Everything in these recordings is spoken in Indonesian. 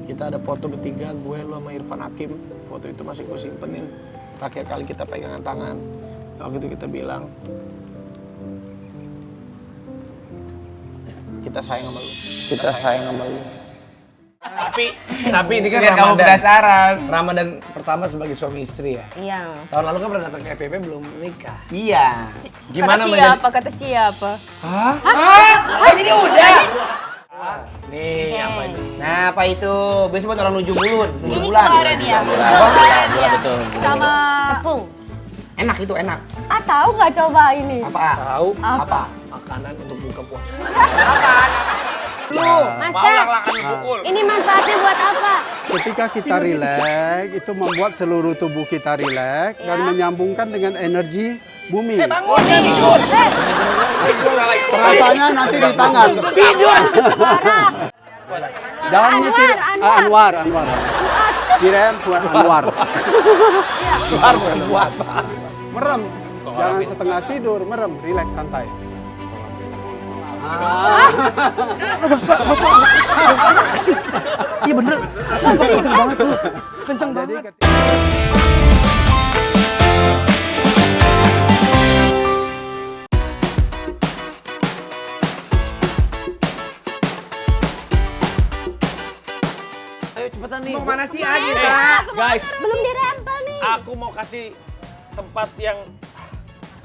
Kita ada foto bertiga, gue, lo sama Irfan Hakim. Foto itu masih gue simpenin. Terakhir kali kita pegangan tangan. Waktu itu kita bilang, kita sayang sama lu. Kita sayang sama lu. Tapi ini kan Biar kamu penasaran. Ramadan pertama sebagai suami istri ya. Iya. Tahun lalu kan pernah datang ke FPP belum nikah. Iya. Gimana Kata siapa? Hah? Ini udah. Nih, apa ini? Nah, apa itu? Biasanya buat orang 7 bulan. Ini kemarin ya. Kemarin ya. Sama tepung. Enak itu, enak. Ah, tahu nggak coba ini? Apa? Tahu Apa? makanan untuk buka puasa. Mas Teh, ini manfaatnya buat apa? Ketika kita rileks, itu membuat seluruh tubuh kita rileks dan menyambungkan dengan energi bumi. Bangun, tidur. Rasanya nanti di tangan. Tidur. Jangan nyetir. Anwar. Kirain Fuad Anwar. Buat Merem. Jangan setengah tidur, merem, rileks, santai. Iya bener. Kenceng banget tuh. Kenceng Jadi banget. Ayo cepetan nih. Mau kemana sih Hey, kita? guys, Belum dirempel nih. aku mau kasih tempat yang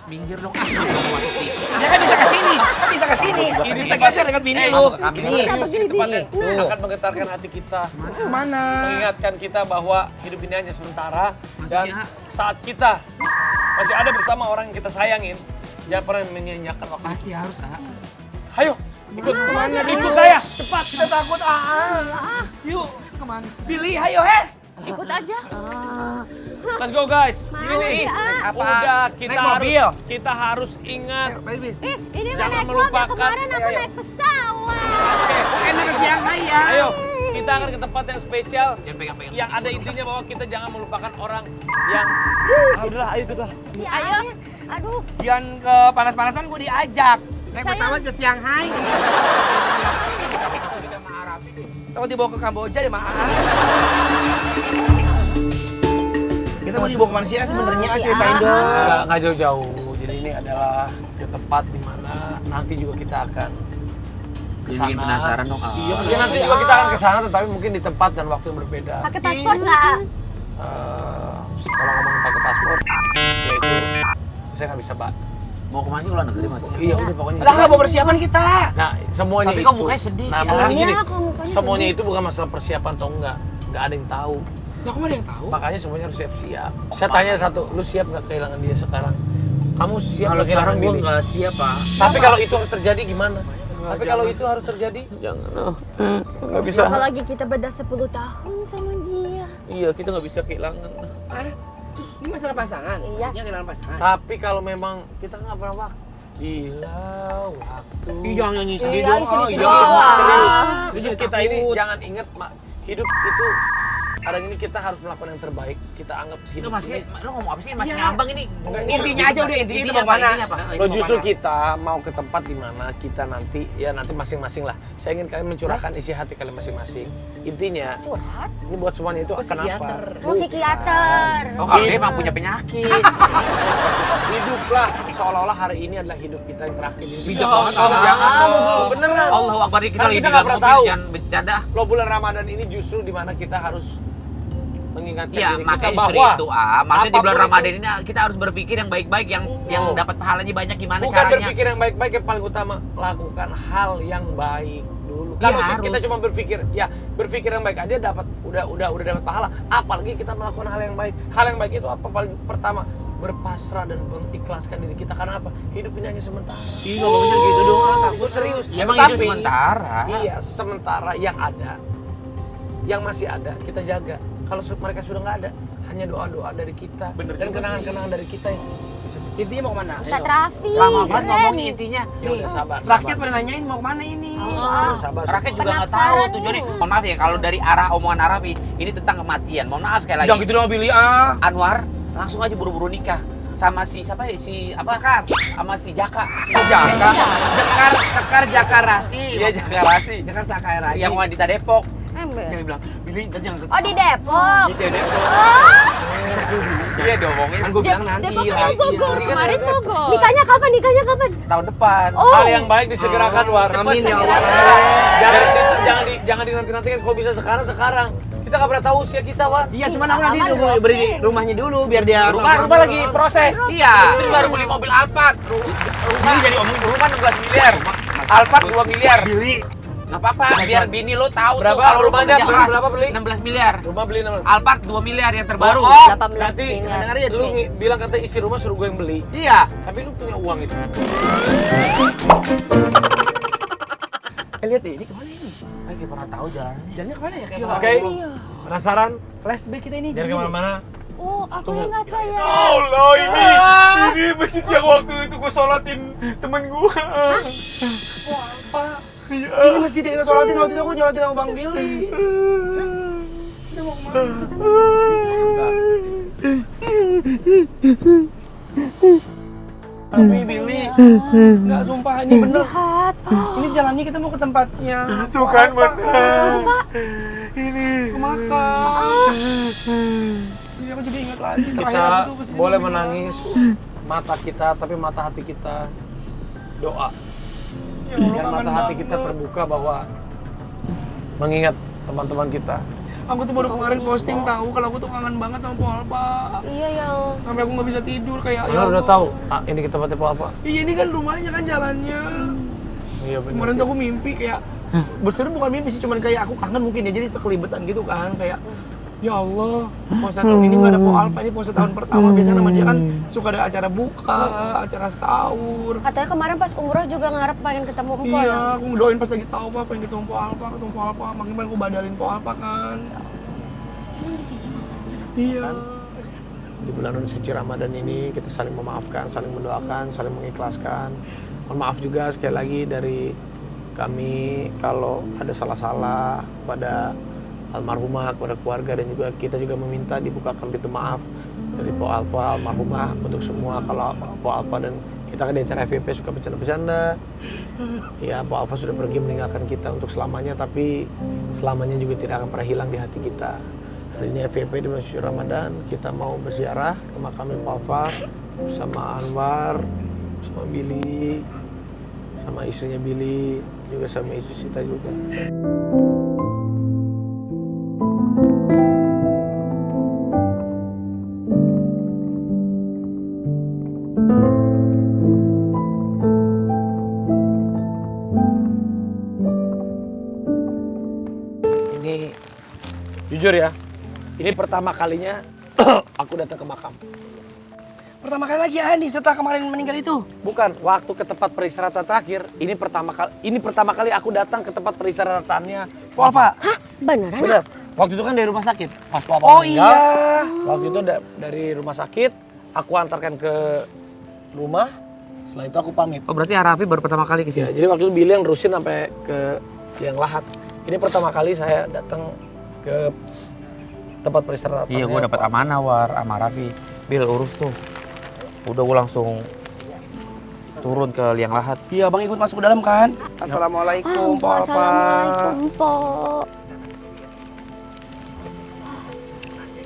Minggir dong. Ya kan bisa ke sini. Kan bisa ke sini. Ini Bisa geser dengan bini lu. ini tempatnya Tuh. akan menggetarkan hati kita. Mana? Mengingatkan kita bahwa hidup ini hanya sementara dan Maksudnya? saat kita masih ada bersama orang yang kita sayangin, jangan pernah menyanyiakan waktu. Pasti harus, Ayo, ikut kemana? Ikut aja, cepat. Kita takut. Yuk, kemana? Pilih, ayo, Ikut aja. Let's go guys. Sini. Apa? Udah kita Naik mobil. harus ingat. Ini mah Jangan naik mobil, melupakan. kemarin aku naik pesawat. Enak ke siang ya. Ayo, kita akan ke tempat yang spesial. Jangan pegang-pegang. Yang ada intinya bahwa kita jangan melupakan orang yang. Udah, ayo kita. Ayo. Aduh. Jangan ke panas-panasan gue diajak. Naik pesawat ke Shanghai. Kalau dibawa ke Kamboja deh, Maaf. Kita mau dibawa kemana sih sebenarnya? Ceritain dong. Nggak jauh-jauh. Jadi ini adalah ke tempat di mana nanti juga kita akan ke sana. Bikin penasaran dong. Iya, mungkin nanti juga kita akan ke sana, tetapi mungkin di tempat dan waktu yang berbeda. Pakai paspor nggak? Kalau ngomongin pakai paspor, ya itu saya nggak bisa, Pak. Mau kemana sih luar negeri mas? Iya, udah pokoknya. Lah nggak mau persiapan kita. Nah, semuanya Tapi itu. kok mukanya sedih Nah, sih, pokoknya ah. gini, Iya, kok mukanya semuanya itu bukan masalah persiapan atau enggak ada yang tahu. Lah kok ada yang tahu? Makanya semuanya harus siap-siap. Saya tanya satu, lu siap nggak kehilangan dia sekarang? Kamu siap Kalau nggak kehilangan sekarang gue Billy? nggak siap pak. Tapi kalau itu harus terjadi gimana? Tapi kalau itu harus terjadi, jangan. Nggak bisa. Apalagi kita beda 10 tahun sama dia. Iya kita nggak bisa kehilangan. Ini masalah pasangan. Iya. Ini kehilangan pasangan. Tapi kalau memang kita nggak pernah waktu. Bila waktu. Iya nyanyi Iya, sedih dong. sedih-sedih. Serius. Lu Hidup jadi kita ini takut. jangan inget, Mak. Hidup itu kadang ini kita harus melakukan yang terbaik. Kita anggap Lu hidup masih, ini. lu ngomong apa sih? Masih Iya. ngambang ini. Enggak, Intinya aja udah, intinya itu apa? mau mana? Intinya apa? Lo justru kita mau ke tempat di mana kita nanti ya nanti masing-masing lah. Saya ingin kalian mencurahkan isi hati kalian masing-masing. Intinya Curhat. ini buat semuanya itu kenapa? psikiater. Psikiater. Oh kalau dia emang punya penyakit. Hiduplah seolah-olah hari ini adalah hidup kita yang terakhir. Bijak banget, Jangan Bang. dong. Beneran. Allahu Akbar kita Kan lagi kita di nggak dalam pernah mobil, tahu. jangan bercanda. Lo bulan Ramadan ini justru di mana kita harus mengingatkan Iya, diri kita makanya justru bahwa itu maksudnya di bulan apapun Ramadan itu, ini kita harus berpikir yang baik-baik yang Oh. dapat pahalanya banyak gimana bukan caranya. berpikir yang baik-baik, yang paling utama lakukan hal yang baik dulu. Iya, Kalau harus. kita cuma berpikir yang baik aja dapat udah dapat pahala. Apalagi kita melakukan hal yang baik. Hal yang baik itu apa? Paling pertama berpasrah dan mengikhlaskan diri kita karena apa? Hidup ini hanya sementara. Ih, nggak bisa gitu doang. Gue serius. Ya, emang hidup Tapi, sementara. Iya, sementara yang ada, yang masih ada kita jaga. Kalau mereka sudah nggak ada, hanya doa-doa dari kita dan kenangan-kenangan dari kita yang Intinya mau kemana? Ustadz Raffi. Lama banget keren. ngomongnya intinya. ya udah sabar. Rakyat pada nanyain mau kemana ini? Sabar, sabar. Rakyat juga nggak tahu Penasaran tujuannya. nih. Mohon maaf ya kalau dari arah omongan Arafi ini tentang kematian. Mohon maaf sekali lagi. Jangan gitu dong Billy Anwar langsung aja buru-buru nikah sama si siapa ya si apa? Sekar. Sama si Jaka. Si Sekar Jakarasi. Iya Jaka Rasi. Jakar Sakai Rasi. Yang wanita Depok. ember? Jangan bilang, Billy, jangan. Oh di Depok. Iya, deh. Oh, Iya diomongin. Kan gue bilang nanti. Depok kan rahasia. Bogor, Ini kan kemarin ada- Bogor. Nikahnya kapan? Tahun depan. Oh. Hal yang baik disegerakan, War. Amin ya Segera. Jangan jangan dinanti-nantikan. Kalau bisa sekarang. Kita nggak pernah tahu usia kita, War. Iya, cuman aku nanti Aman, nunggu Rocky. beri rumahnya dulu biar dia Rumah lagi proses. Iya. Terus baru beli mobil Alphard. Rumah jadi rumah 16 miliar. Alphard 2 miliar. Billy. Gak apa-apa, biar bini lo tahu Berapa tuh kalau lu rumahnya? kerja keras. Berapa beli? 16 miliar. Rumah beli 16. Alphard 2 miliar yang terbaru. Oh, 18 nanti miliar. Dengar aja lu nih. bilang kata isi rumah suruh gue yang beli. Iya. Tapi lu punya uang itu. Lihat deh, ini kemana ini? Kayak pernah tahu jalanannya. Jalannya kemana ya? Kayak Oke. Iya. Penasaran? Flashback kita ini. Jangan jadi kemana-mana. Oh, aku ingat saya. Allah ini masjid yang waktu itu gue sholatin temen gue. Ini masjid yang kita sholatin waktu itu aku nyolatin sama Bang Billy. Kita mau kemana? Tapi Billy, nggak sumpah ini bener. Lihat. Ini jalannya kita mau ke tempatnya. Tuh kan bener. Ini ke makam. Jadi aku jadi ingat lagi. Terakhir Kita aku tuh kesini boleh bilang, menangis mata kita, tapi mata hati kita doa. "Ya Allah, Biar kangen mata hati kita banget." terbuka bahwa mengingat teman-teman kita. Aku tuh baru kemarin posting tahu kalau aku tuh kangen banget sama Po Alpa. Iya yang Sampai aku nggak bisa tidur kayak. Karena udah tahu, ini kita tempatnya apa? Iya ini kan rumahnya kan jalannya. Iya benar. Kemarin tuh aku mimpi kayak sebenarnya bukan mimpi sih, cuman kayak aku kangen mungkin ya, jadi sekelibetan gitu kan kayak ya Allah, puasa tahun ini nggak ada Po Alpa, ini puasa tahun pertama. Biasanya sama dia kan suka ada acara buka, acara sahur. katanya kemarin pas umroh juga ngarep pengen ketemu Mpok. Iya, aku ngedoain pas lagi tahu pengen ketemu Po Alpa, makin aku badalin Po Alpa kan. Iya. Di bulan suci Ramadan ini kita saling memaafkan, saling mendoakan, saling mengikhlaskan. Mohon maaf juga sekali lagi dari kami kalau ada salah-salah pada almarhumah, kepada keluarga, dan juga kita juga meminta dibukakan pintu maaf dari Po Alpa almarhumah untuk semua. Kalau Po Alpa dan kita kan di acara FVP suka bercanda-bercanda. Ya, Po Alpa sudah pergi meninggalkan kita untuk selamanya, tapi selamanya juga tidak akan pernah hilang di hati kita. Hari ini FVP di bulan suci Ramadan, kita mau berziarah ke makam Po Alpa bersama Anwar, sama Billy, sama istrinya Billy, juga sama istri kita juga. Ini jujur ya, ini pertama kalinya aku datang ke makam. Pertama kali lagi Andi setelah kemarin meninggal itu. Bukan, waktu ke tempat peristirahatan terakhir, ini pertama kali aku datang ke tempat peristirahatannya Po Alpa. Hah? Beneran? Bener. Waktu itu kan dari rumah sakit. Pas Papa Oh meninggal, iya. waktu itu dari rumah sakit, aku antarkan ke rumah. Setelah itu aku pamit. Oh berarti Arafi baru pertama kali Ya, kesini? jadi waktu itu Billy yang terusin sampai ke Liang Lahat. Ini pertama kali saya datang ke tempat peristirahatan. Iya, gue dapat amanah War sama Raffi. Bil urus tuh. Udah gue langsung turun ke Liang Lahat. Iya, Bang ikut masuk ke dalam kan? Assalamualaikum Po Alpa. Assalamualaikum Mpok.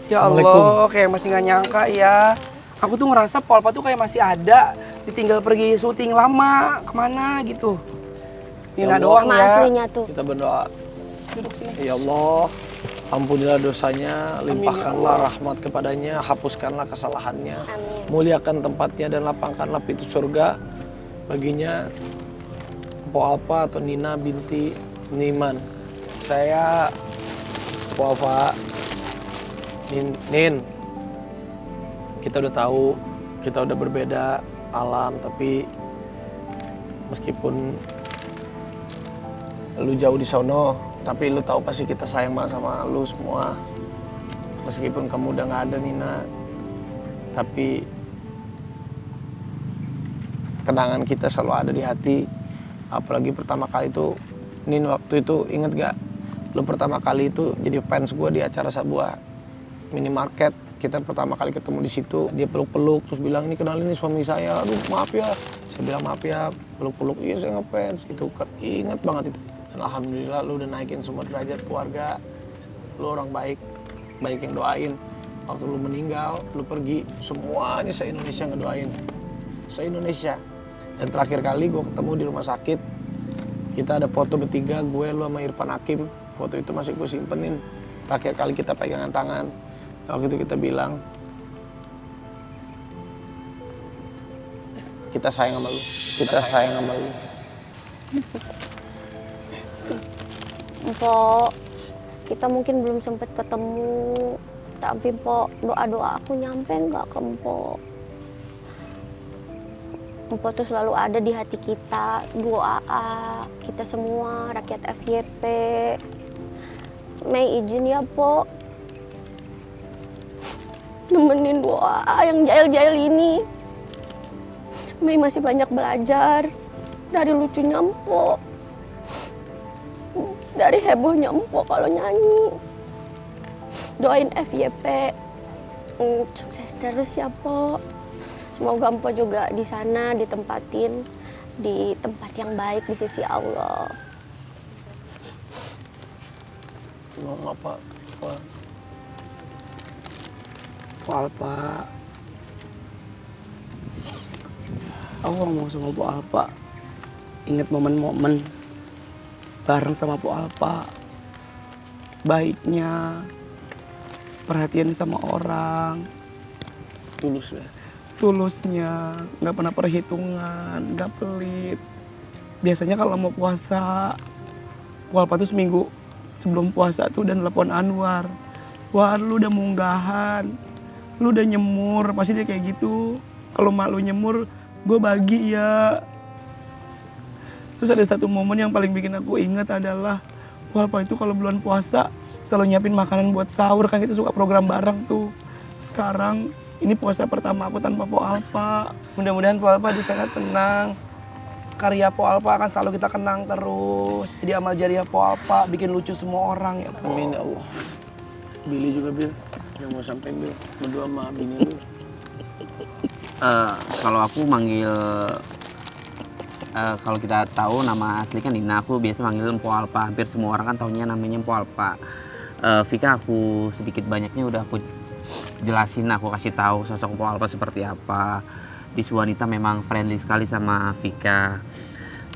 Ya Allah, kayak masih nggak nyangka ya. Aku tuh ngerasa Po Alpa tuh kayak masih ada, ditinggal pergi syuting lama kemana gitu. Nina doang Sama ya. aslinya tuh. Kita berdoa. Duduk sini. Ya Allah, ampunilah dosanya, limpahkanlah rahmat kepadanya, hapuskanlah kesalahannya, Amin. muliakan tempatnya dan lapangkanlah pintu surga baginya. Po Alpa atau Nina binti Niman. Saya Po Alpa, Nin, kita udah tahu, kita udah berbeda alam, tapi meskipun lu jauh di sono, tapi lu tahu pasti kita sayang banget sama lu semua. Meskipun kamu udah nggak ada Nina, tapi kenangan kita selalu ada di hati. Apalagi pertama kali itu, Nin, waktu itu inget gak? Lu pertama kali itu jadi fans gue di acara sebuah minimarket. Kita pertama kali ketemu di situ, dia peluk-peluk terus bilang, ini kenalin ini suami saya. Aduh maaf ya, saya bilang maaf ya, peluk-peluk. Iya saya ngefans, itu inget banget itu. Alhamdulillah lu udah naikin semua derajat keluarga. Lu orang baik, baik yang doain. Waktu lu meninggal, lu pergi, semuanya se-Indonesia ngedoain. Se-Indonesia. Dan terakhir kali gue ketemu di rumah sakit, kita ada foto bertiga, gue, lu sama Irfan Hakim. Foto itu masih gue simpenin. Terakhir kali kita pegangan tangan. Waktu itu kita bilang, kita sayang sama lu. Kita sayang sama lu. Mpok, kita mungkin belum sempet ketemu. Tapi Mpok, doa-doa aku nyampe nggak ke Mpok? Mpok tuh selalu ada di hati kita, doa kita semua, rakyat FYP. Mei izin ya, Pok. Nemenin doa yang jahil-jahil ini. Mei masih banyak belajar dari lucunya Mpok. Dari hebohnya Mpok kalau nyanyi. Doain FYP sukses terus ya, Pok. Semoga Mpok juga di sana ditempatin di tempat yang baik di sisi Allah. Ngomong apa? Po Alpa. Aku ngomong sama Po Alpa. Ingat momen-momen bareng sama Po Alpa. Baiknya, perhatian sama orang, Tulus ya. tulusnya, nggak pernah perhitungan, nggak pelit. Biasanya kalau mau puasa, Po Alpa tuh seminggu sebelum puasa tuh udah nelpon Anwar. Wah, lu udah munggahan, lu udah nyemur, pasti dia kayak gitu. Kalau mak lu nyemur, gue bagi ya. Terus ada satu momen yang paling bikin aku ingat adalah Po Alpa itu kalau bulan puasa selalu nyiapin makanan buat sahur, kan kita suka program bareng tuh. Sekarang ini puasa pertama aku tanpa Po Alpa. Mudah-mudahan Po Alpa di sana tenang. Karya Po Alpa akan selalu kita kenang terus. Jadi amal jariah Po Alpa bikin lucu semua orang ya, Po. Amin ya Allah. Billy juga, Bil. Yang mau sampein, Bil. Berdua sama bini lu. Kalau aku manggil, kalau kita tahu nama asli kan Dina, aku biasa manggil Empo Alpa. Hampir semua orang kan taunya namanya Empo Alpa. Vika aku sedikit banyaknya udah aku jelasin, aku kasih tahu sosok Empo Alpa seperti apa. Bis wanita memang friendly sekali sama Vika.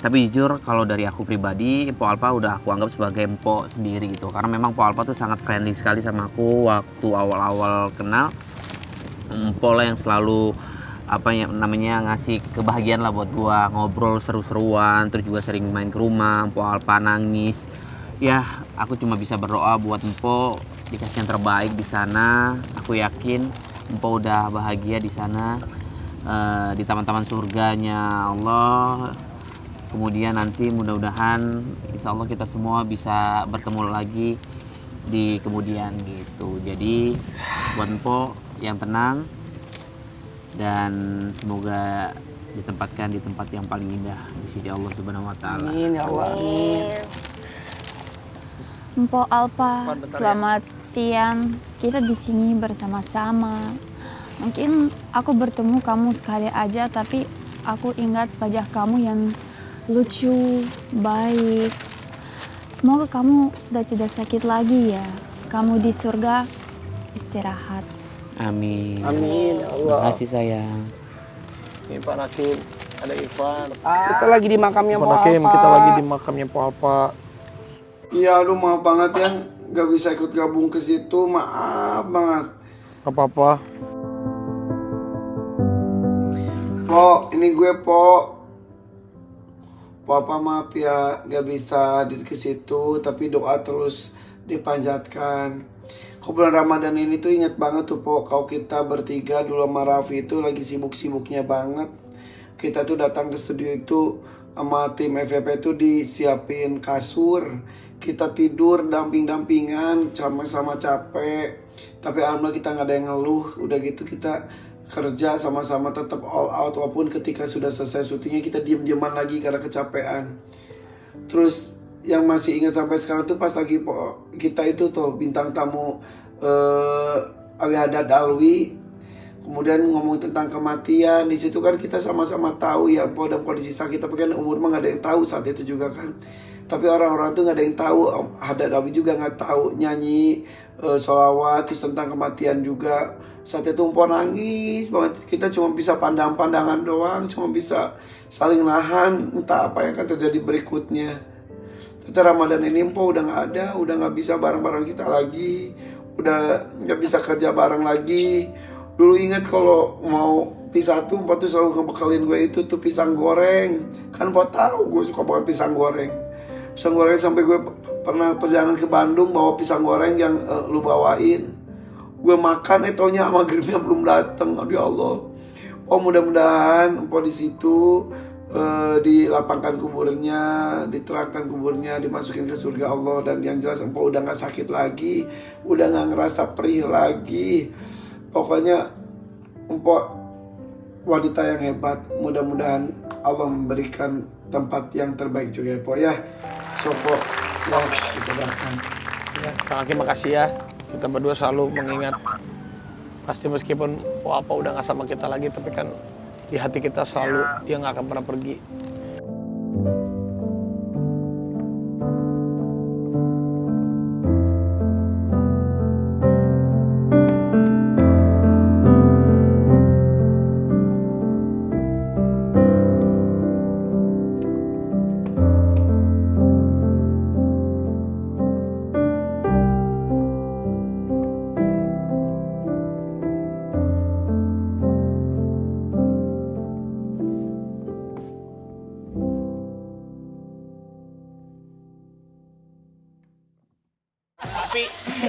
Tapi jujur kalau dari aku pribadi, Empo Alpa udah aku anggap sebagai Empo sendiri gitu. Karena memang Empo Alpa tuh sangat friendly sekali sama aku waktu awal-awal kenal. Empo lah yang selalu apa yang namanya ngasih kebahagiaan lah buat gua, ngobrol seru-seruan, terus juga sering main ke rumah. Empo Alpa nangis. Ya, aku cuma bisa berdoa buat Empo dikasih yang terbaik di sana. Aku yakin Empo udah bahagia di sana, di taman-taman surganya Allah. Kemudian nanti mudah-mudahan insya Allah kita semua bisa bertemu lagi di kemudian gitu. Jadi buat Empo yang tenang dan semoga ditempatkan di tempat yang paling indah di sisi Allah Subhanahu wa taala. Amin ya Allah. Amin. Empo Alpa, selamat siang. Kita di sini bersama-sama. Mungkin aku bertemu kamu sekali aja, tapi aku ingat wajah kamu yang lucu, baik. Semoga kamu sudah tidak sakit lagi ya. Kamu di surga istirahat. Amin. Amin ya Allah. Terima kasih sayang. Ini Pak Hakim, ada Irfan. Kita lagi di makamnya Po Pak Hakim, Alpa. kita lagi di makamnya Po Alpa. Iya, aduh maaf banget ya, gak bisa ikut gabung ke situ, maaf banget. Gak apa-apa. Po, ini gue Po. Papa maaf ya, gak bisa ke situ, tapi doa terus dipanjatkan. Kok bulan Ramadan ini tuh inget banget tuh Po, kalau kita bertiga dulu sama Raffi itu lagi sibuk-sibuknya banget. Kita tuh datang ke studio itu sama tim FVP itu disiapin kasur. Kita tidur damping-dampingan, sama-sama capek. Tapi alhamdulillah kita nggak ada yang ngeluh. Udah gitu kita kerja sama-sama tetap all out. Walaupun ketika sudah selesai syutingnya kita diem-dieman lagi karena kecapean. Terus yang masih ingat sampai sekarang tuh pas lagi kita itu tuh bintang tamu Awi Haddad Alwi. Kemudian ngomong tentang kematian. Di situ kan kita sama-sama tahu ya, dalam kondisi sakit. Tapi kan umur mah nggak ada yang tahu saat itu juga kan. Tapi orang-orang tuh nggak ada yang tahu. Haddad Alwi juga nggak tahu nyanyi sholawat, terus tentang kematian juga. Saat itu Mpok nangis banget. Kita cuma bisa pandang-pandangan doang, cuma bisa saling nahan. Entah apa yang akan terjadi berikutnya. Tapi Ramadan ini Mpok udah nggak ada, udah nggak bisa bareng-bareng kita lagi, udah nggak bisa kerja bareng lagi. Dulu ingat kalau mau pisah tuh Mpok tuh selalu ngebekalin gue itu tuh pisang goreng. Kan Mpok tahu gue suka banget pisang goreng. Pisang goreng sampai gue pernah perjalanan ke Bandung bawa pisang goreng yang lu bawain. Gue makan, taunya maghribnya belum datang. Aduh ya Allah. Oh mudah-mudahan Mpok di situ dilapangkan kuburnya, diterangkan kuburnya, dimasukin ke surga Allah. Dan yang jelas Mpok udah gak sakit lagi, udah gak ngerasa perih lagi. Pokoknya Mpok wanita yang hebat. Mudah-mudahan Allah memberikan tempat yang terbaik juga ya Mpok ya. Sopo ya kita doakan. Ya, Kang Aki makasih ya. Kita berdua selalu mengingat. Pasti meskipun apa udah gak sama kita lagi, tapi kan di hati kita selalu dia gak akan pernah pergi.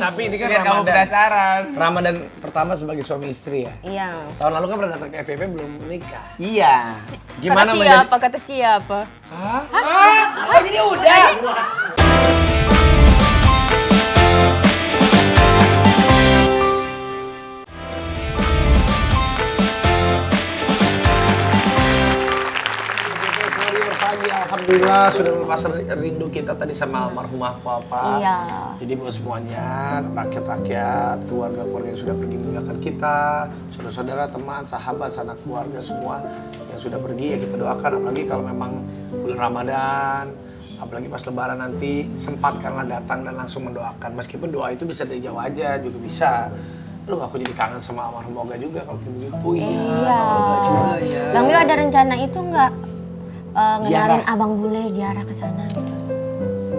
Tapi ini kan Biar kamu penasaran. Ramadan pertama sebagai suami istri ya. Iya. Tahun lalu kan pernah datang ke FVP belum menikah. Iya. Gimana kata menjadi? siapa? Kata siapa? Jadi udah. Alhamdulillah sudah melepas rindu kita tadi sama almarhumah Papa. Iya. Jadi buat semuanya, rakyat-rakyat, keluarga-keluarga yang sudah pergi meninggalkan kita, saudara-saudara, teman, sahabat, sanak keluarga semua yang sudah pergi ya kita doakan. Apalagi kalau memang bulan Ramadan, apalagi pas Lebaran nanti sempatkanlah datang dan langsung mendoakan. Meskipun doa itu bisa dari jauh aja juga bisa. Lu aku jadi kangen sama almarhum Oga juga kalau kayak begitu. Iya. Oga juga ya. Bang Wil ada rencana itu nggak? Ngenalin Abang Bule ziarah ke sana gitu.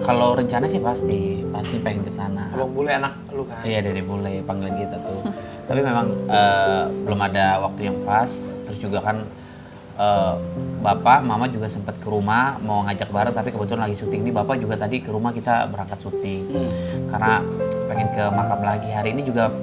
Kalau rencana sih pasti pengen ke sana. Abang Bule anak lu kan? Iya, dari Bule panggilan kita tuh. Tapi memang belum ada waktu yang pas. Terus juga kan Bapak, Mama juga sempat ke rumah mau ngajak bareng, tapi kebetulan lagi syuting. Ini Bapak juga tadi ke rumah, kita berangkat syuting. Karena pengen ke makam lagi. Hari ini juga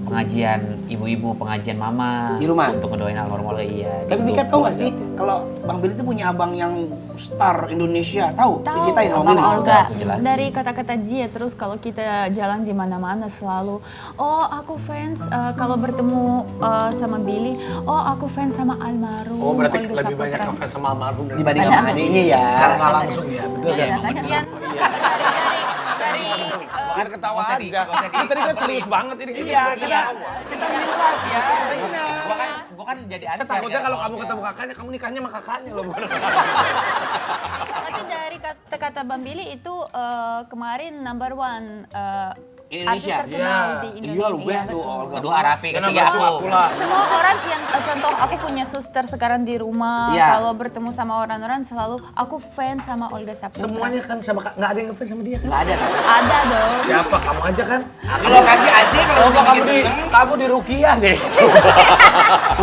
pengajian ibu-ibu, pengajian Mama Di rumah? untuk ngedoain almarhum Olga. Iya. Tapi Mika tahu gak sih kalau Bang Billy itu punya abang yang star Indonesia? Tahu? Diceritain sama Abang Billy. Olga. Aku jelasin. Dari kata-kata dia terus kalau kita jalan di mana-mana selalu, oh aku fans kalau bertemu sama Billy, oh aku fans sama almarhum. Oh berarti Olga lebih banyak Saputra. ngefans sama almarhum Dibanding sama adiknya ya. Secara nggak langsung ya, betul kan? Iya. Dari Bukan ketawa aja. Tadi kan serius banget ini. Iya, kita real life ya. Gua kan jadi Saya asisten. takutnya kalau kamu ketemu kakaknya, kamu nikahnya sama kakaknya loh. tapi dari kata-kata Bang Billy itu kemarin number one Indonesia. artis terkenal di Indonesia. Iya, lu best tuh Olga. Kedua Arafi, Karena ketiga aku aku. lah. Semua orang yang contoh aku punya suster sekarang di rumah, Iya. kalau bertemu sama orang-orang selalu aku fans sama Olga Saputra. Semuanya kan sama nggak ada yang ngefans sama dia kan? Nggak ada. Ada dong. Siapa kamu aja kan? Kalau kasih aja kalau sudah kamu bikin di seneng. kamu di Rukiah deh.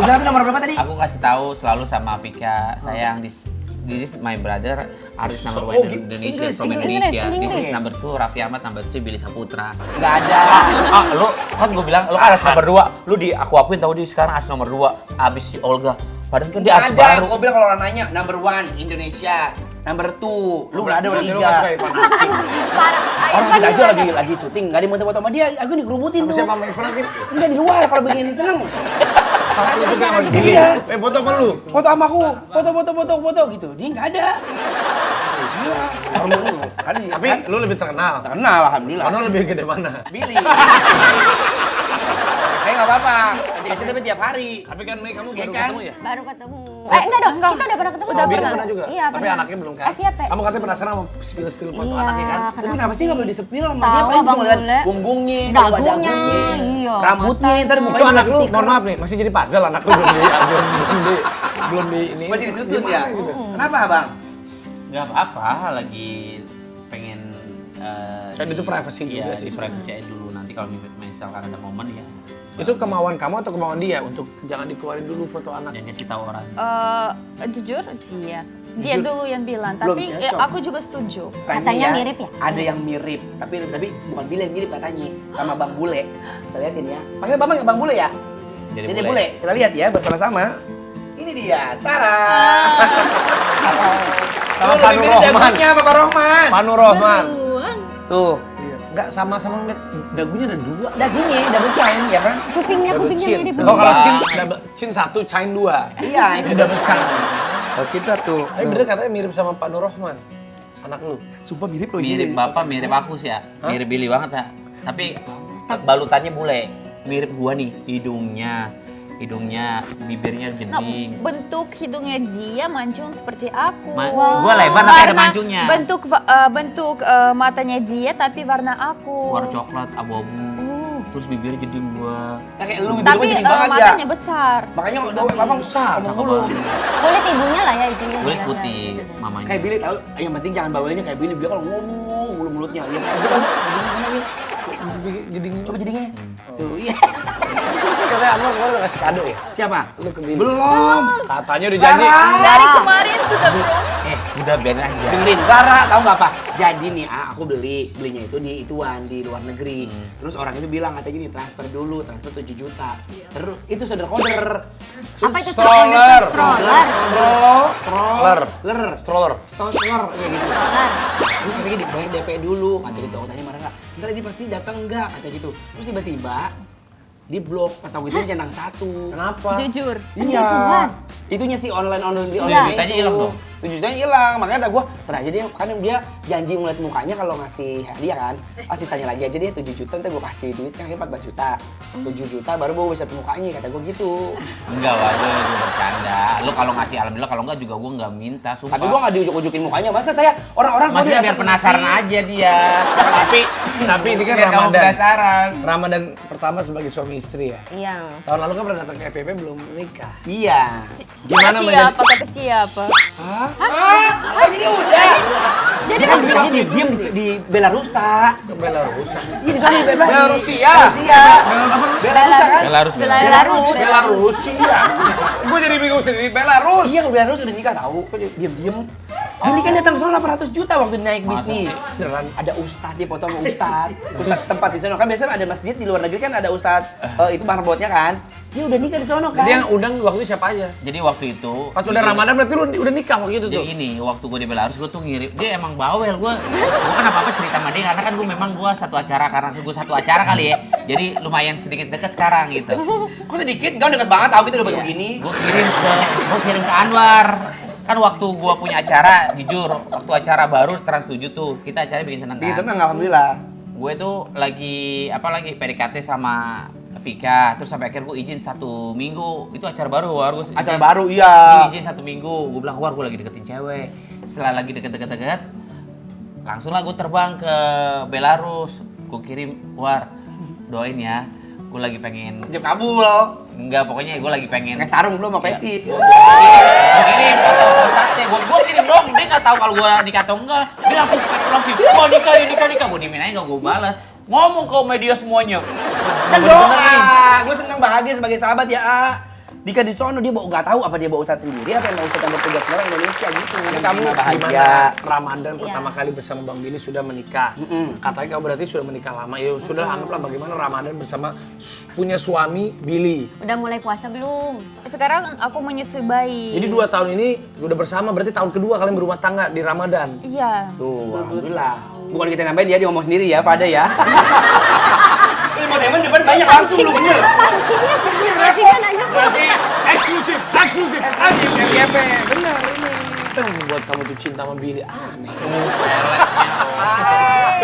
Udah tuh nomor berapa tadi? Aku kasih tahu selalu sama Vika, sayang this is my brother, artis number one Oh, in Indonesia, from Inggris. Indonesia. This is number 2 Raffi Ahmad, number 3 Billy Saputra. Nggak ada. Lu kan gue bilang lu kan artis nomor 2. Lu aku akuin tahu dia sekarang artis nomor 2 abis si Olga. Padahal kan dia artis Ada. baru. Gue bilang kalau orang nanya number 1 Indonesia, number 2 lu nggak ada Lu bertiga. nggak suka Irfan Hakim? Orang kita aja lagi syuting, nggak dimuter-muter sama dia, aku dikerubutin Sama tuh. siapa sama Irfan Hakim? Enggak di luar kalau bikin seneng. Sama lu juga sama dia. Iya. Foto sama lu. Foto sama aku, foto gitu. Dia nggak ada. Dia orang lu. Tapi lu lebih terkenal. terkenal alhamdulillah. Karena lebih gede mana? Billy. Saya nggak apa-apa. Kasih tapi tiap hari. Tapi kan Mei kamu Iya baru kan? ketemu ya? Baru ketemu. Enggak dong, kita udah pernah ketemu. Udah Billy pernah. pernah juga. Iya, Tapi pernah. anaknya belum kan? FYP. Kamu katanya penasaran sama spill foto Iya, anaknya kan? Tapi kenapa sih nggak boleh disepil sama dia? Tahu, Paling Abang cuma lihat Bule. punggungnya, Dagunya, iya, rambutnya, ntar Itu mukanya anak masih lu, stiker. mohon maaf nih, masih jadi puzzle anak lu belum di ini. Masih disusun Gimana ya? gitu? Kenapa Bang? Nggak apa-apa, lagi pengen Kan itu privacy iya, juga sih di privacy aja dulu. Nanti kalau misalkan ada momen ya Itu kemauan kamu atau kemauan dia untuk jangan dikeluarin dulu foto anak? jangan kasih tahu orang. Jujur, dia dulu yang bilang, Belum tapi cocok. aku juga setuju. Katanya mirip ya? Ada yang mirip, tapi bukan Billy yang mirip katanya sama Bang Bule. Kita liatin ya. Panggil Bang Bule ya. Jadi Jadi Bule. Bule. Kita lihat ya bersama-sama. Ini dia, Tara. Sama Panu Rohman. Bapak Rohman. Panu Rohman. Tuh, Enggak sama-sama ngeliat dagunya ada dua. dagunya double chain ya kan? Kupingnya Chin. mirip. Oh kalau Bang. chin, chin satu, chain dua. Iya, Itu double chain. double chain satu. Tapi bener katanya mirip sama Pak Nur Rohman, anak lu. Sumpah mirip loh. Mirip bapak, mirip aku sih ya. Mirip Billy banget ya. Tapi balutannya bule. Mirip gua nih, hidungnya, bibirnya Nah, jeding. bentuk hidungnya dia mancung seperti aku. Gua lebar tapi ada mancungnya. Bentuk matanya dia tapi warna aku. Warna coklat, abu-abu. Terus bibirnya jeding gua. Nah, kayak lu bibir Tapi gua jadi banget ya. matanya besar. Makanya udah Bapak besar ngomong dulu. Kulit ibunya lah ya itu. Kulit putih mamanya. Kayak Billy tahu, yang penting jangan bawelnya kayak Billy. Billy kalau ngomong mulut-mulutnya. Ya kayak gitu kan. Jadi Coba jadinya. Tuh, iya. katanya Anwar kemarin udah kasih kado ya? Siapa? Lu ke Billy. Belum. Katanya udah janji. Dari kemarin sudah belum. Udah biarin aja. Dengerin, Rara, tahu nggak apa? Jadi nih, aku belinya itu di di luar negeri. Terus orang itu bilang katanya gini, transfer dulu, transfer 7 juta. Terus itu saudara-koder. Apa itu Stroller. Stroller. Stroller. Stroller. Stroller, ya gitu. Ini katanya dibayar DP dulu, kata gitu. Aku tanya Rara, ntar ini pasti datang enggak? Kata gitu. Terus tiba-tiba di blok pas aku itu centang 1. Kenapa? Jujur. Iya. Itunya sih online di Iya. online. Jutanya hilang dong. 7 jutanya hilang. Makanya kata gue, ntar aja dia kan dia janji ngeliat mukanya kalau ngasih hadiah kan. Sisanya lagi aja dia 7 juta, ntar gue kasih duit kan 14 juta. 7 juta baru gue bisa mukanya, kata gue gitu. Enggak, waduh, itu bercanda. Lu kalau ngasih alhamdulillah, kalau enggak juga gua enggak minta, sumpah. Tapi gue gak diujuk-ujukin mukanya. Masa saya orang-orang Maksudnya soalnya biar penasaran aja dia. Tapi ini kan Biar kamu Ramadan. penasaran. Ramadan pertama sebagai suami istri ya. Iya. Tahun lalu kan pernah datang ke FPP belum nikah. Iya. Gimana Kata siapa? Ini udah. Jadi kan dia diem di Belarusa. Ke Belarus. Iya di sana di Belarusia. Belarusa kan? Belarus. Belarusia. Gue jadi bingung sendiri. Belarus. Iya, Belarus udah nikah tahu. Diem-diem. Billy kan datang soal 800 juta waktu naik bisnis. Beneran? Ada ustadz, dia foto sama ustadz tempat di sana. Kan biasanya ada masjid di luar negeri kan ada ustadz, itu marbotnya kan. Dia udah nikah di sana kan. Dia yang undang waktu itu siapa aja? Jadi waktu itu Pas udah Ramadan berarti lu udah nikah waktu itu tuh. Jadi ini, waktu gue di Belarus, gue tuh ngirim, dia emang bawel, gue kan apa-apa cerita sama dia, karena kan gue memang gue satu acara kali ya, jadi lumayan sedikit deket sekarang gitu. Kok sedikit? Kau deket banget, tahu kita udah begini. Gue kirim ke Anwar, kan waktu gue punya acara, jujur, waktu acara baru Trans 7 tuh, kita acaranya bikin seneng Bikin kan. seneng, alhamdulillah. Gue tuh lagi PDKT sama Vika, terus sampai akhir gue izin 1 minggu, itu acara baru, Acara baru, iya. Izin 1 minggu, gue bilang, War, gue lagi deketin cewek. Setelah lagi deket, langsung lah gue terbang ke Belarus. Gue kirim, War, doain ya, gue lagi pengen... Jam kabul. Enggak, pokoknya gue lagi pengen... Kayak sarung belum sama peci. Gue kirim foto ustadznya, gue kirim dong, dia nggak tahu kalau gue nikah atau enggak. Dia langsung spekulasi, wah nikah, gue dimin aja nggak gue balas. Ngomong ke media semuanya. Kan doa. Gue seneng bahagia sebagai sahabat ya, A. Dika di sono dia nggak tahu apa dia bawa ustadz sendiri apa yang ustadz yang bertugas orang Indonesia gitu. Kamu bahagia. gimana Ramadan pertama kali bersama Bang Billy sudah menikah. Katanya kamu berarti sudah menikah lama. Ya sudah anggaplah bagaimana Ramadan bersama punya suami Billy. Udah mulai puasa belum? Sekarang aku menyusui bayi. Jadi 2 tahun ini udah bersama berarti tahun kedua kalian berumah tangga di Ramadan. Iya. Tuh, alhamdulillah. Bukan kita nambahin dia ngomong sendiri ya, pada ya. Ilmu demen depan banyak langsung lu bener. Pancingnya pancingnya nanya. Berarti eksklusif. FYP. Benar ini. Itu yang membuat kamu tuh cinta sama Billy aneh.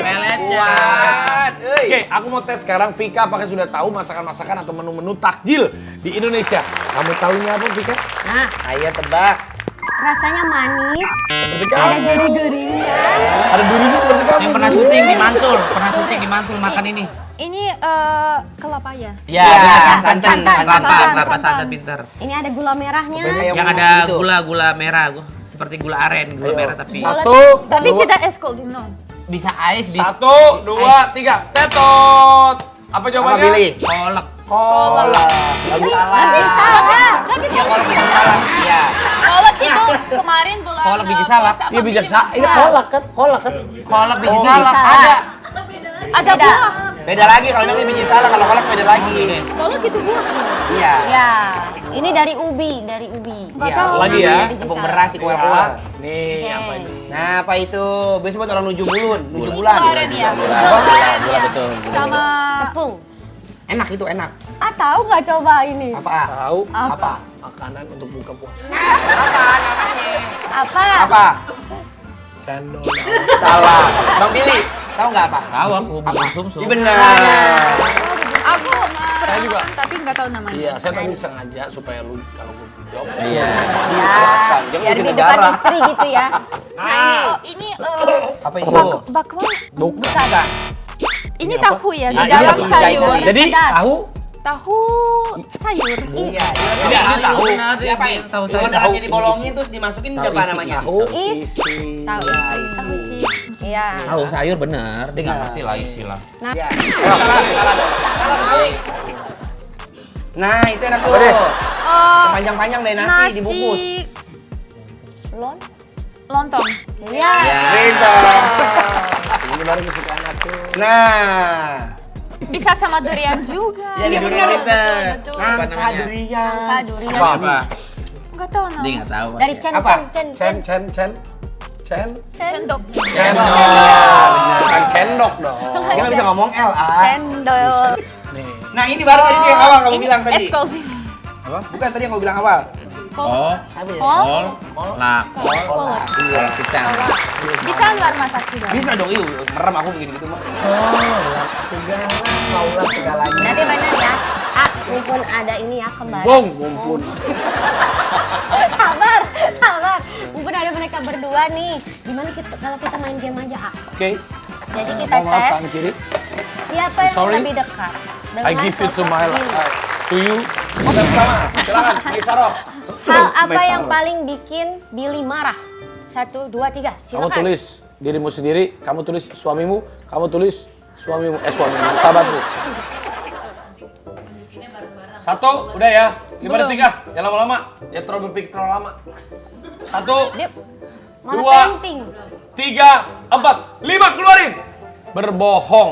Peletnya. Kuat. Oke, aku mau tes sekarang. Vika apakah sudah tahu masakan-masakan atau menu-menu takjil di Indonesia? Kamu tahunya apa, Vika? Nah, Ayo tebak. rasanya manis, Seperti ada kamu. gurih-gurihnya. Ada durinya seperti kamu. Yang pernah syuting di Mantul, makan ini. Ini kelapa ya? Ya, santan, kelapa santan pintar. Ini ada gula merahnya. Yang ada gula merah, seperti gula aren, gula merah tapi Satu, Tapi dua, tidak es cold, no. bisa ais, bisa. 1, 2, 3. Tetot. Apa jawabannya? Kolak. Kolak. Lagi Tapi salah. salah. Iya, kolak biji salak. Iya. Kolak itu kemarin bulan Kolak biji salak. puasa apa Iya, bijak biji Ini kolak kan? Kolak kan? Kolak biji Oh, salak bisa. ada. Ada buah. Beda lagi kalau ini biji salak, kalau kolak beda lagi. Kolak itu buah. Iya. Ya, ini dari ubi. Iya. Lagi ya. Biji Tepung salak. beras di kuah-kuah. Nih, Oke. apa ini? Nah, apa itu? Biasanya buat orang nuju bulan. Gula aren ya. Betul. Sama Tepung. Enak itu, enak. Ah, tahu nggak coba ini? Apa? Tahu Apa? makanan untuk buka puasa? Apa? Apa? Cendol. Salah. Bang Billy, tahu nggak apa? Tahu aku, bubur sumsum. Iya benar. aku pernah juga. makan tapi nggak tahu namanya. Iya, saya tadi sengaja supaya lu kalau gue jawab. Iya. Ya, biar di depan istri gitu ya. Oh, ini Apa itu? bakwan. Bukan. Ini tahu ya di Nah, ini dalam tahu sayur. Zainal. Jadi Pedas. tahu Tahu sayur. Iya. Ini tahu. Benar, diapain? Tahu saya. Dalamnya dibolongin terus dimasukin ke apa namanya? tahu Isi. Tahu isi. Tahu sih. Iya. Tahu sayur benar. Dia nggak ngerti lah isi lah. Nah, Iya. Salah dong. Nah, itu enak tuh. Oh, Panjang-panjang dari nasi dibungkus. lon. Lontong. Iya. Pintar. Ini baru kesukaan aku. Nah, Bisa sama durian juga. Iya, betul, durian betul, pintar. betul. Nangka durian. Nangka durian. Apa? Nggak tahu nama. Dia nggak tahu. Dari cen Apa? cen. Cendok. Cendol. Bukan cendok dong. Dia nggak bisa ngomong L, A. Cendol. Nih. Nah, ini baru tadi tuh yang awal kamu Ini bilang tadi. es cold. Bukan tadi yang kamu bilang awal. Oh, Kol. lah. Kolak. Kolak pisang. Bisa luar masak juga. Bisa dong, yuk. Merem aku begini gitu mah. Kaulah segalanya. Berarti benar ya. Ah, mumpun ada ini ya kembar. Bong, mumpun. Sabar. Mumpun ada mereka berdua nih. Gimana kita kalau kita main game aja, ah? Oke. Jadi kita Mohon maaf, tes tangan kiri. siapa yang Sorry. lebih dekat dengan I give it to sosok my Billy. to you. Oke, pertama. Silakan, Maisaro. Hal apa yang paling bikin Billy marah? 1, 2, 3. Kamu Silakan. tulis dirimu sendiri, kamu tulis suamimu, kamu tulis suamimu, sahabatmu. 1, udah ya. 5 detik ah, jangan lama-lama. Ya terlalu berpikir terlalu lama. 1, Dia mana Dua. penting? 3, 4, 5, keluarin. Berbohong.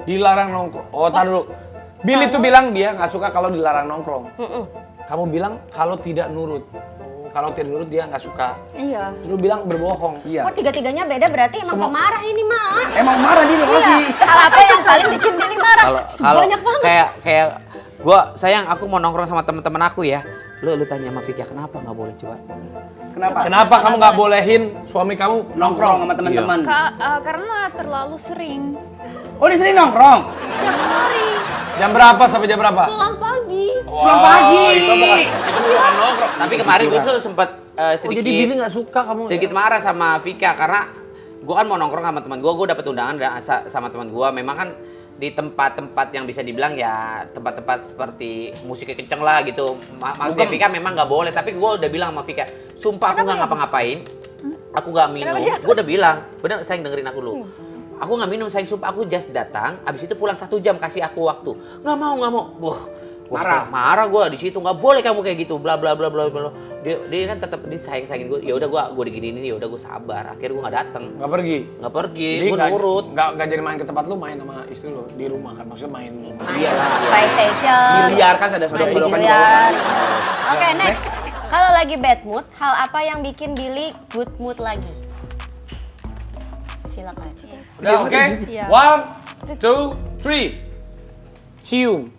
Dilarang nongkrong. Oh, tar dulu. Billy tuh bilang dia nggak suka kalau dilarang nongkrong. Kamu bilang kalau tidak nurut. Oh, kalau tidak nurut dia nggak suka. Iya. Terus lu bilang berbohong. Kok tiga-tiganya beda berarti emang pemarah ini, Mak. Emang marah dia nih Iya. Hal apa yang paling bikin Billy marah? Kalau Banyak banget. kayak gua sayang aku mau nongkrong sama teman-teman aku ya. Lu tanya sama Vika kenapa nggak boleh coba? Kenapa? Kenapa kamu nggak bolehin suami kamu Nongkrong sama teman-teman. Karena terlalu sering. Oh, dia sering nongkrong. Setiap hari. Jam berapa sampai jam berapa? Pulang pagi. Pulang pagi. Itu bukan nongkrong. Tapi kemarin gue tuh sempat Oh, sedikit jadi Billy nggak suka kamu? sedikit marah sama Vika karena gue kan mau nongkrong sama teman gue dapet undangan sama teman gue. Memang kan di tempat-tempat yang bisa dibilang ya tempat-tempat seperti musiknya kenceng lah gitu. Maksudnya Vika memang nggak boleh, tapi gue udah bilang sama Vika, sumpah aku nggak ngapa-ngapain, aku nggak minum. Gue udah bilang, bener sayang dengerin aku dulu. Aku nggak minum sayang, sumpah aku just datang, abis itu pulang 1 jam kasih aku waktu. Nggak mau. Wah, marah gue di situ, nggak boleh kamu kayak gitu, bla bla bla bla bla. Dia kan tetap disayang-sayangin gue. Ya udah gue diginiin, ya udah gue sabar. Akhirnya gue nggak datang. Nggak pergi. Gue nurut. Nggak jadi main ke tempat lu, main sama istri lu di rumah kan, maksudnya main. Iya lah. PlayStation. Biliar kan ada Main sodok-sodokan di biliar. bawah. Oke, next. Kalau lagi bad mood, hal apa yang bikin Billy good mood lagi? Silakan. Udah oke? Iya. 1, 2, 3. Cium.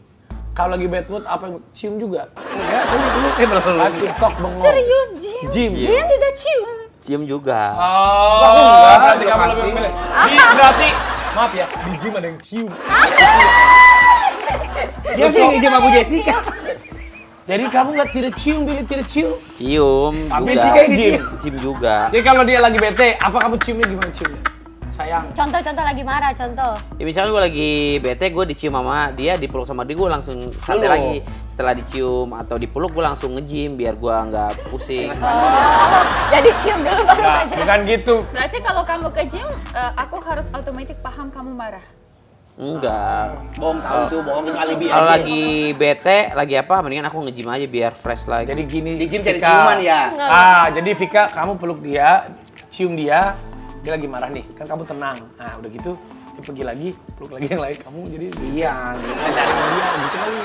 Kalau lagi bad mood apa yang cium juga? Ya, saya dulu belum. Live TikTok bengong. Serius, Jim? Jim. Jim tidak cium. Cium juga. Oh, berarti kamu lebih memilih. Berarti Maaf ya, di gym ada yang cium. Dia sih ngisi sama Bu Jessica. Jadi kamu nggak tidak cium, Billy tidak cium? Cium Tapi juga. Vika yang dicium. Cium juga. Jadi kalau dia lagi bete, apa kamu ciumnya gimana ciumnya? Sayang. Contoh lagi marah, contoh. Ya misalnya gue lagi bete, gue dicium sama dia, dipeluk sama dia, gue langsung santai lagi. Setelah dicium atau dipeluk, gue langsung nge-gym biar gue nggak pusing. Oh, jadi cium dulu baru aja. Bukan gitu. Berarti kalau kamu ke gym, aku harus otomatis paham kamu marah. Enggak. Bohong tahu tuh, bohong ke alibi Kalau aja. lagi bete, lagi apa, mendingan aku nge-gym aja biar fresh lagi. Jadi gini, Di gym cari Vika. ciuman ya. Jadi Vika, kamu peluk dia, cium dia lagi marah nih, kan kamu tenang. Nah udah gitu, dia pergi lagi, peluk lagi yang lain, kamu jadi Iya, ngajarin dia gitu kali.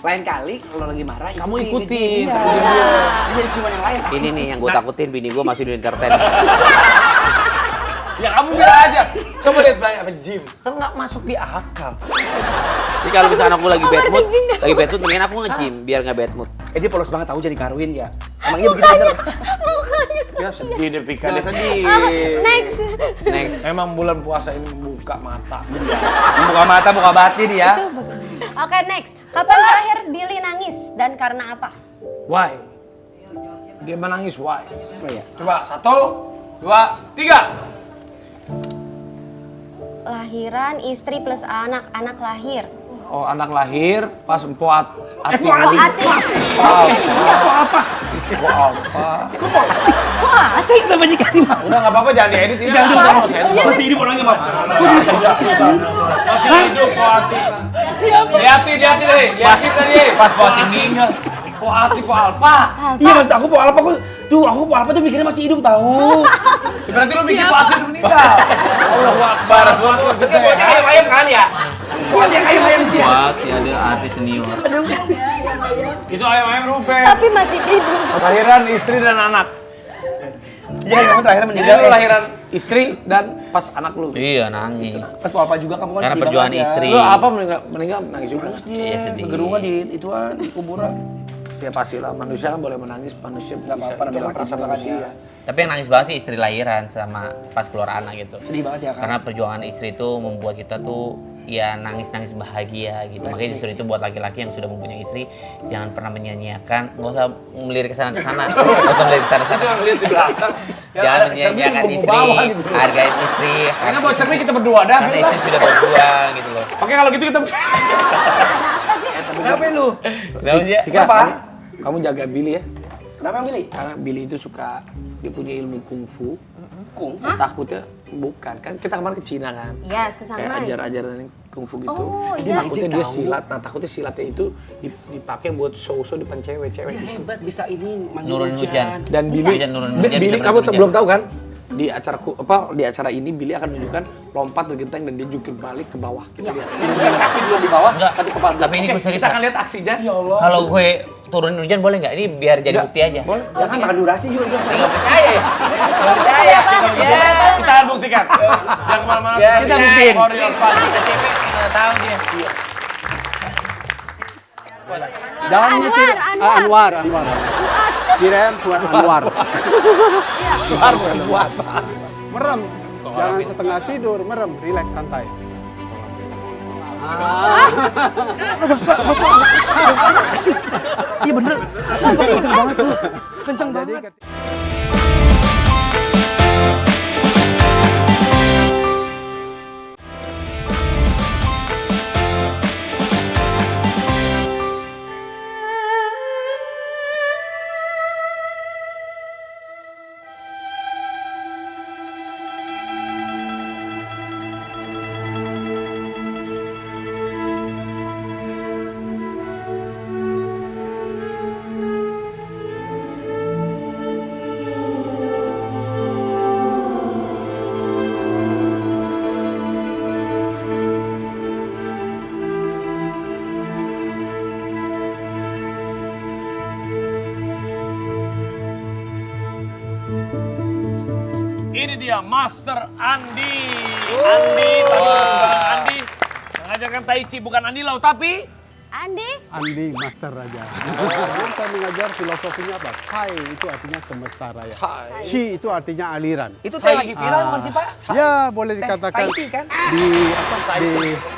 Lain kali kalau lagi marah, Kamu ikutin. Iya. Dia jadi ciuman yang lain. Ini nih yang gue takutin, bini gue masih di entertain. ya kamu bilang aja, coba lihat banyak apa gym, kan nggak masuk di akal. Jadi kalau misalnya aku lagi bad mood, mendingan aku nge-gym biar nggak bad mood. Dia polos banget tahu jadi Karwin ya. Emangnya begitu bener? Ya sedih deh Vika. Jangan deh. sedih. Next. Next. Emang bulan puasa ini membuka mata. Buka mata, buka batin ya. Oke, next. Kapan terakhir Billy nangis dan karena apa? Why? Dia menangis why? Oh iya. Coba 1, 2, 3. Lahiran, istri plus anak, anak lahir. Oh anak lahir pas empoat hati. Hati. Wah, hati. Kenapa sih Kati? Udah nggak apa-apa jangan diedit ini. Jangan nggak dong, apa-apa. masih hidup orangnya, Maaf. Masih hidup Poati. Siapa? Lihatin deh. Lihatin tadi. Pas Poati meninggal. Poati Alpa. Iya maksud aku Po Alpa kok. Tuh aku Po Alpa tuh mikirnya masih hidup tahu. Ya, berarti lu bikin Poati udah meninggal. Allahu Akbar. Pokoknya ayam-ayam kan ya? Pokoknya ayam-ayam dia. Poati ada artis senior. Itu ayam-ayam rupe. Tapi masih hidup. Lahiran istri dan anak. Iya, kamu terakhir Jadi meninggal. lu lahiran istri dan pas anak lu. Iya nangis. Pas Po Alpa juga kamu kan Karena sedih perjuangan banget ya. istri. Lu apa meninggal nangis juga. Iya sedih. Gerungan di ituan, di kuburan. Ya pastilah manusia kan boleh menangis, manusia Nggak bisa. apa-apa, Itu namanya kan rasa perjuangan manusia. ya. Tapi yang nangis banget sih istri lahiran sama pas keluar anak gitu. Sedih banget ya kan? Karena perjuangan istri itu membuat kita tuh ya nangis-nangis bahagia gitu. Makanya justru itu buat laki-laki yang sudah mempunyai istri jangan pernah menyanyiakan, nggak usah melirik ke sana ke sana, nggak usah melirik ke sana ke sana. Lihat di belakang. Jangan menyanyiakan Cermin istri, bawah gitu. hargain istri. Karena buat cermin kita berdua dah. Karena istri sudah berjuang gitu loh. Oke kalau gitu kita. Kenapa lu? Kenapa sih? Vika, Kenapa? kamu jaga Billy ya. Kenapa yang milih? Karena Billy itu suka, dia punya ilmu kungfu. Kung. Takutnya bukan kan kita kemarin ke Cina kan. Yes, ke Kayak sana. ajar-ajaran kungfu gitu. Oh, Dia iya. takutnya dia silat. Nah takutnya silatnya itu dipakai buat show-show depan cewek-cewek. Dia hebat bisa ini manggil Nurunin hujan. Dan Bisa Billy, hujan, nurunin hujan, Billy bisa kamu nurunin belum hujan. tahu kan? Di acara di acara ini Billy akan menunjukkan lompat bergenteng dan dia jungkir balik ke bawah. Kita lihat. Kaki belum di bawah, Enggak, tapi kepala. tapi ini Oke, gue serius, kita ya. akan lihat aksinya. Ya Allah. Kalau gue turunin hujan boleh nggak? Ini biar jadi Nggak. bukti aja. Boleh. Jangan makan durasi juga. Nggak percaya ya? Nggak percaya. Kita akan buktikan. Jangan kemana-mana. Ya, kita buktiin. For your fun. Nggak tahu dia. Jangan nyetir. Anwar. Anwar. Kirain Fuad Anwar. Merem. Jangan setengah tidur, merem, rileks santai. Iya bener. Kenceng banget tuh. Kenceng Jadi banget. Ini dia Master Andi. Andi, Andi mengajarkan Tai Chi, bukan Andi Lau, tapi Andi? Andi Master Raja. Saya mengajar filosofinya apa? Tai itu artinya semesta raya. Chi itu artinya aliran. Itu teh lagi viral bukan sih Pak? Ya, boleh dikatakan Tai Chi kan?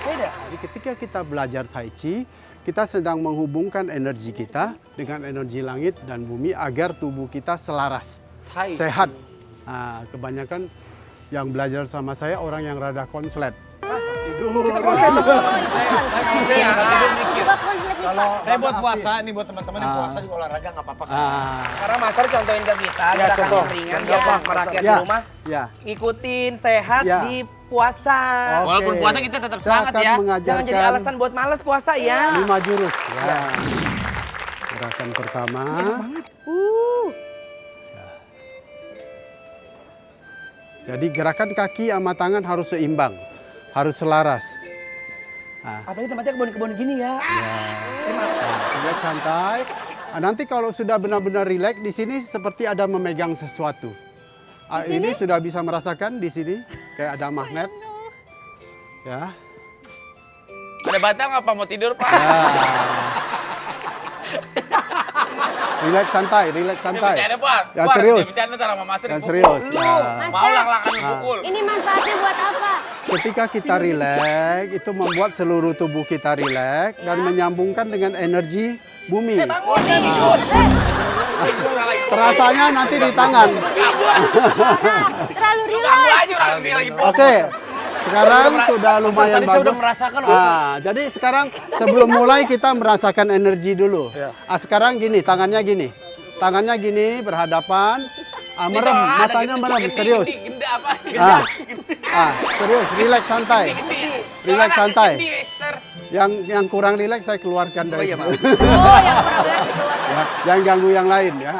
Beda. Jadi ketika kita belajar Tai Chi, kita sedang menghubungkan energi kita dengan energi langit dan bumi agar tubuh kita selaras, sehat. Nah, kebanyakan yang belajar sama saya orang yang rada konslet. Tidur. Aku juga konslet nih Pak. Buat puasa nih buat teman-teman yang puasa juga olahraga nggak apa-apa kan? Karena Master contohin ke kita gerakan yang ringan gampang merakyat di rumah. Ya. Ikutin sehat Ya. di puasa. Oke. Walaupun puasa kita tetap Saya semangat akan ya. mengajarkan Jangan jadi alasan buat males puasa ya. 5 jurus. Ya. Gerakan pertama. Jadi gerakan kaki sama tangan harus seimbang, harus selaras. Apalagi tempatnya kebun-kebun gini ya. Relax santai. Nanti kalau sudah benar-benar rileks di sini seperti ada memegang sesuatu. Ini sudah bisa merasakan di sini kayak ada magnet. Ya. Ada batang apa mau tidur Pak? Relax santai, relax santai. Bercanda Pak. Yang serius. Bercanda ntar sama Master Yang dipukul. serius. Ya. Mau lang-langan dipukul. Ini manfaatnya buat apa? Ketika kita rileks, itu membuat seluruh tubuh kita rileks dan menyambungkan dengan energi bumi. Terasanya nanti di tangan. Terlalu Ganggu rileks. aja orang dia lagi fokus. Oke, sekarang sudah lumayan Tadi saya bagus. udah merasakan Jadi sekarang sebelum mulai kita merasakan energi dulu. Sekarang gini, tangannya gini. Tangannya gini, berhadapan. Merem, matanya merem, serius. Gede apa? Serius, rileks santai. Rileks santai. Yang kurang rileks saya keluarkan dari situ. Oh, yang kurang rileks keluar. Ya, jangan ganggu yang lain ya.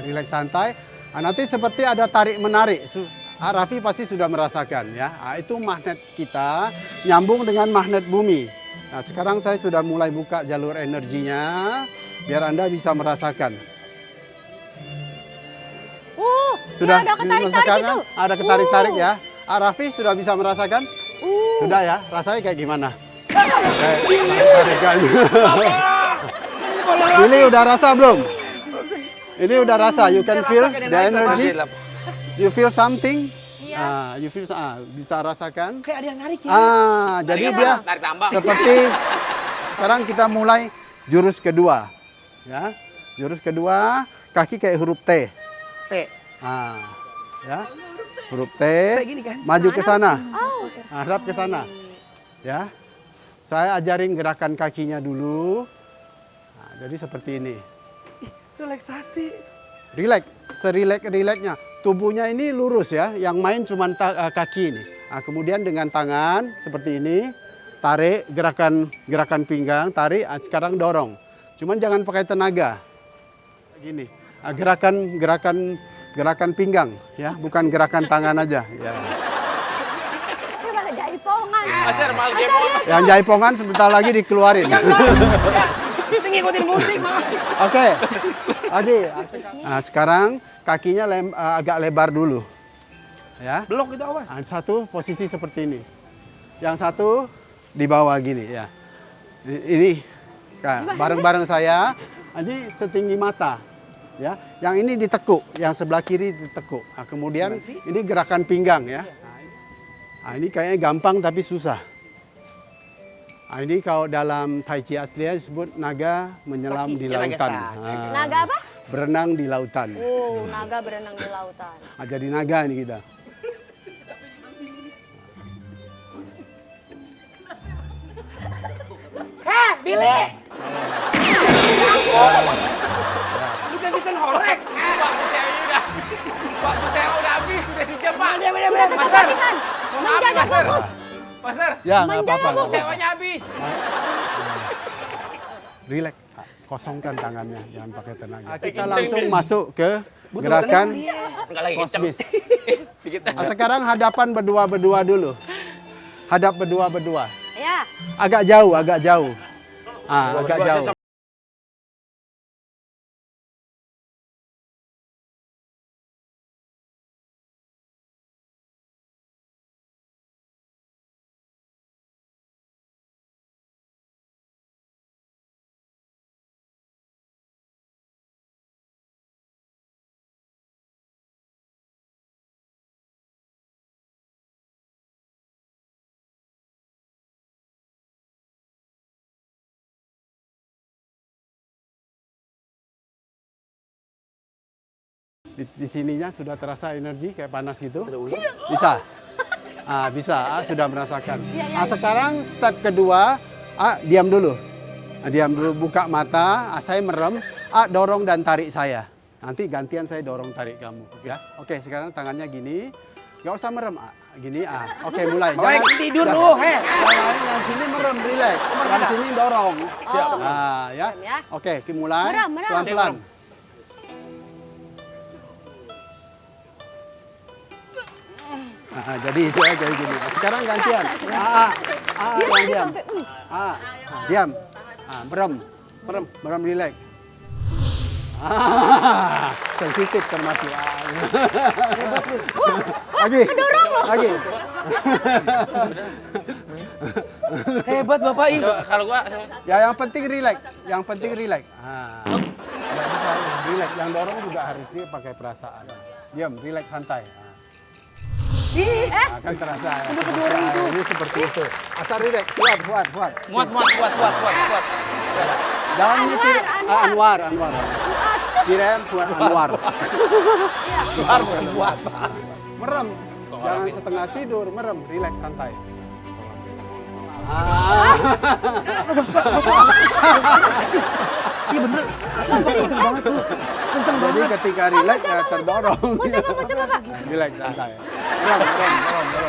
Rileks santai. Nanti seperti ada tarik menarik. Raffi pasti sudah merasakan ya. Itu magnet kita nyambung dengan magnet bumi. Nah, sekarang saya sudah mulai buka jalur energinya biar Anda bisa merasakan. Sudah ada ketarik-tarik merasakan, itu. Ada ketarik-tarik ya. Raffi sudah bisa merasakan? Sudah ya. Rasanya kayak gimana? Kayak tarikan. Ini udah rasa belum? Ini udah rasa. You can feel the energy. You feel something? You feel bisa rasakan? Kayak ada yang narik ya. Jadi dia Tarik tambang. seperti sekarang kita mulai jurus kedua. Ya. Jurus kedua, kaki kayak huruf T. T. Ya. Huruf T. Gini kan? Maju ke sana. Hadap ke sana. Ya. Saya ajarin gerakan kakinya dulu. Jadi seperti ini. Relaksasi. Rileks, serileks-rileksnya. Tubuhnya ini lurus ya, yang main cuma kaki ini. Kemudian dengan tangan seperti ini, tarik gerakan pinggang, tarik. Sekarang dorong. Cuman jangan pakai tenaga. Gini, gerakan pinggang ya, bukan gerakan tangan aja. Ya. Ini malah jaipongan. Master mal jepong. Yang jaipongan sebentar lagi dikeluarin. Saya ngikutin musik mah. Oke. Adi, sekarang kakinya agak lebar dulu. Ya. Blok itu awas. Satu posisi seperti ini. Yang satu di bawah gini ya. Ini bareng-bareng saya. Ini setinggi mata. Ya. Yang ini ditekuk, yang sebelah kiri ditekuk. Kemudian ini gerakan pinggang ya. Ini kayaknya gampang tapi susah. Ini kalau dalam Tai Chi aslinya disebut naga menyelam di lautan. Naga apa? Berenang di lautan. Naga berenang di lautan. Jadi naga ini kita. Billy! Bukan bisa ngorek. Waktu saya udah habis, udah 3 Pak. Kita tetap latihan. Menjaga Master. fokus. Master, Ya, nggak apa-apa. sewanya habis. Rileks. Kosongkan tangannya, jangan pakai tenaga. Kita langsung masuk ke gerakan Enggak lagi kenceng. kosmis. Sekarang hadapan berdua-berdua dulu. Hadap berdua-berdua. Ya. Agak jauh, agak jauh. Agak jauh. Di sininya sudah terasa energi kayak panas gitu? Bisa. Bisa, sudah merasakan. Sekarang step kedua, diam dulu. Diam dulu, buka mata, saya merem, dorong dan tarik saya. Nanti gantian saya dorong tarik kamu, ya. Oke, sekarang tangannya gini, nggak usah merem, gini, Oke, mulai. Jangan tidur lu, Yang sini merem, relax. Yang sini dorong. Siap. Ya. Oke, mulai. Pelan-pelan. Jadi saya kayak gini. Sekarang gantian. Yang diam. Diam. Merem, relax. Sensitif termasuk. Lagi. Hebat Bapak ini. Kalau gua Ya, yang penting relax. Nggak bisa relax. Yang dorong juga harus dia pakai perasaan. Diam, relax, santai. Kan terasa. Ini seperti itu. Asal relax, kuat. muat. Jangan mikir Anwar. Kirain Fuad Anwar. Muat. Merem. Jangan setengah tidur, merem, relax, santai. Iya bener. Kenceng banget tuh. Jadi ketika relax ya terdorong. Relax, santai.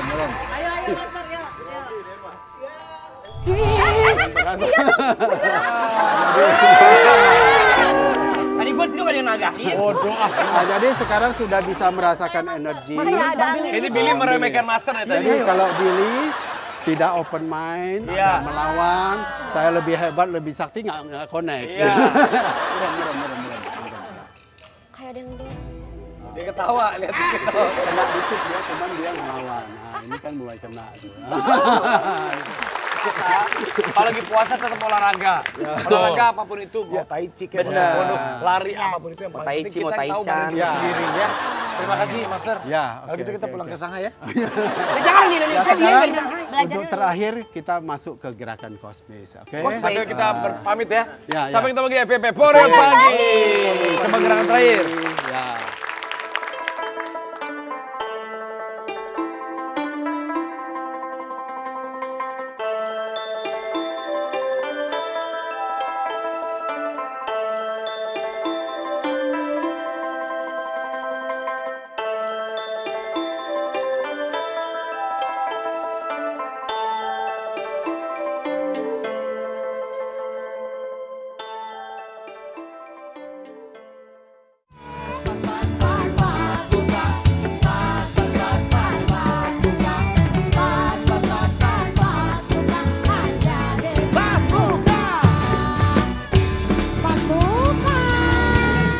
Merem. Tadi gue sih ada yang nagahin. Jadi sekarang sudah bisa merasakan energi. Ini Billy meremehkan Master ya tadi. Jadi kalau Billy tidak open mind, agak melawan, saya lebih hebat, lebih sakti, nggak connect. Merem. Kayak ada yang dorong. Dia ketawa, lihat dia ketawa. Kena dikit dia, cuman dia melawan. Ini kan mulai kena. Kalau lagi puasa tetap olahraga. Olahraga apapun itu, mau tai chi kayak mau lari apapun itu yang paling Tai penting chi, mau kita tahu taichan. badan kita sendiri ya. Terima kasih Master. Kalau gitu kita pulang ke Shanghai ya. Jangan di Indonesia dia Sekarang di Shanghai. untuk terakhir kita masuk ke gerakan kosmis, oke? Sambil kita berpamit ya. Ya. Sampai ketemu lagi FVP Pore Pagi. Coba gerakan terakhir. Ya.